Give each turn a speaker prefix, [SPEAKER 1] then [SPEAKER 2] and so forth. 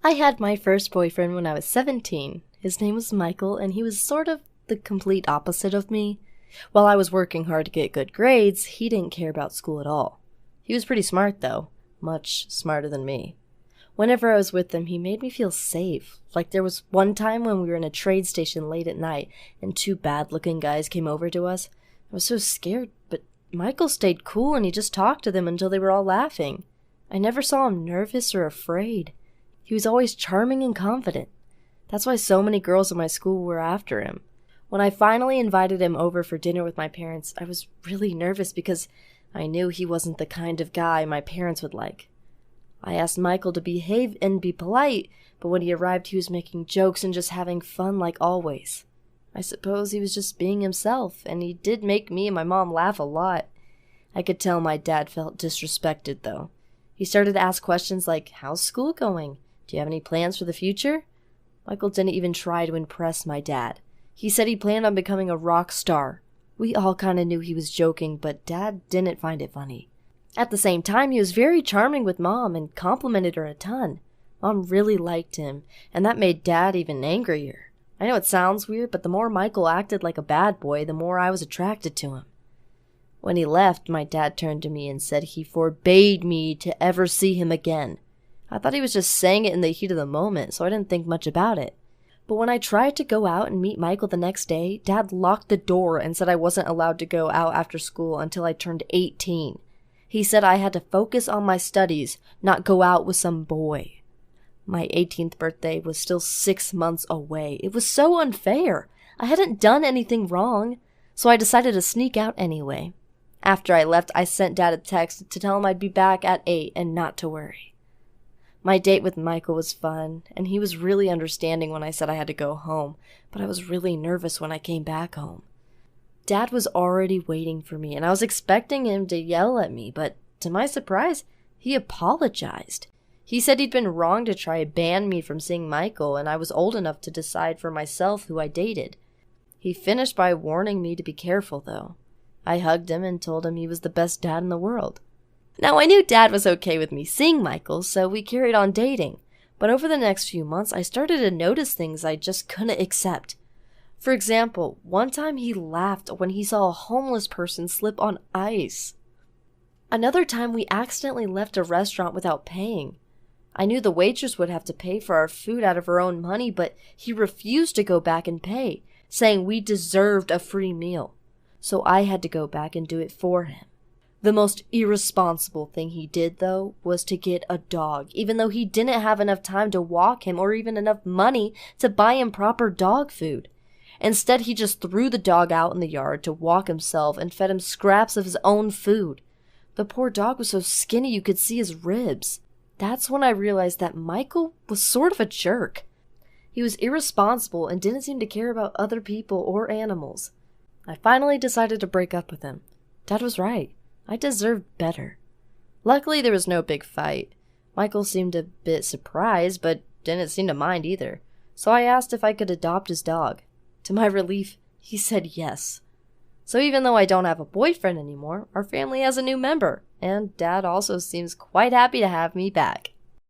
[SPEAKER 1] I had my first boyfriend when I was 17. His name was Michael, and he was sort of the complete opposite of me. While I was working hard to get good grades, he didn't care about school at all. He was pretty smart, though. Much smarter than me. Whenever I was with him, he made me feel safe. Like there was one time when we were in a trade station late at night, and two bad-looking guys came over to us. I was so scared, but Michael stayed cool and he just talked to them until they were all laughing. I never saw him nervous or afraid. He was always charming and confident. That's why so many girls in my school were after him. When I finally invited him over for dinner with my parents, I was really nervous because I knew he wasn't the kind of guy my parents would like. I asked Michael to behave and be polite, but when he arrived he was making jokes and just having fun like always. I suppose he was just being himself, and he did make me and my mom laugh a lot. I could tell my dad felt disrespected, though. He started to ask questions like, "How's school going? Do you have any plans for the future?" Michael didn't even try to impress my dad. He said he planned on becoming a rock star. We all kind of knew he was joking, but Dad didn't find it funny. At the same time, he was very charming with Mom and complimented her a ton. Mom really liked him, and that made Dad even angrier. I know it sounds weird, but the more Michael acted like a bad boy, the more I was attracted to him. When he left, my dad turned to me and said he forbade me to ever see him again. I thought he was just saying it in the heat of the moment, so I didn't think much about it. But when I tried to go out and meet Michael the next day, Dad locked the door and said I wasn't allowed to go out after school until I turned 18. He said I had to focus on my studies, not go out with some boy. My 18th birthday was still 6 months away. It was so unfair. I hadn't done anything wrong, so I decided to sneak out anyway. After I left, I sent Dad a text to tell him I'd be back at 8 and not to worry. My date with Michael was fun, and he was really understanding when I said I had to go home, but I was really nervous when I came back home. Dad was already waiting for me, and I was expecting him to yell at me, but to my surprise, he apologized. He said he'd been wrong to try to ban me from seeing Michael, and I was old enough to decide for myself who I dated. He finished by warning me to be careful, though. I hugged him and told him he was the best dad in the world. Now, I knew Dad was okay with me seeing Michael, so we carried on dating. But over the next few months, I started to notice things I just couldn't accept. For example, one time he laughed when he saw a homeless person slip on ice. Another time we accidentally left a restaurant without paying. I knew the waitress would have to pay for our food out of her own money, but he refused to go back and pay, saying we deserved a free meal. So I had to go back and do it for him. The most irresponsible thing he did, though, was to get a dog, even though he didn't have enough time to walk him or even enough money to buy him proper dog food. Instead, he just threw the dog out in the yard to walk himself and fed him scraps of his own food. The poor dog was so skinny you could see his ribs. That's when I realized that Michael was sort of a jerk. He was irresponsible and didn't seem to care about other people or animals. I finally decided to break up with him. Dad was right. I deserved better. Luckily, there was no big fight. Michael seemed a bit surprised, but didn't seem to mind either. So I asked if I could adopt his dog. To my relief, he said yes. So even though I don't have a boyfriend anymore, our family has a new member, and Dad also seems quite happy to have me back.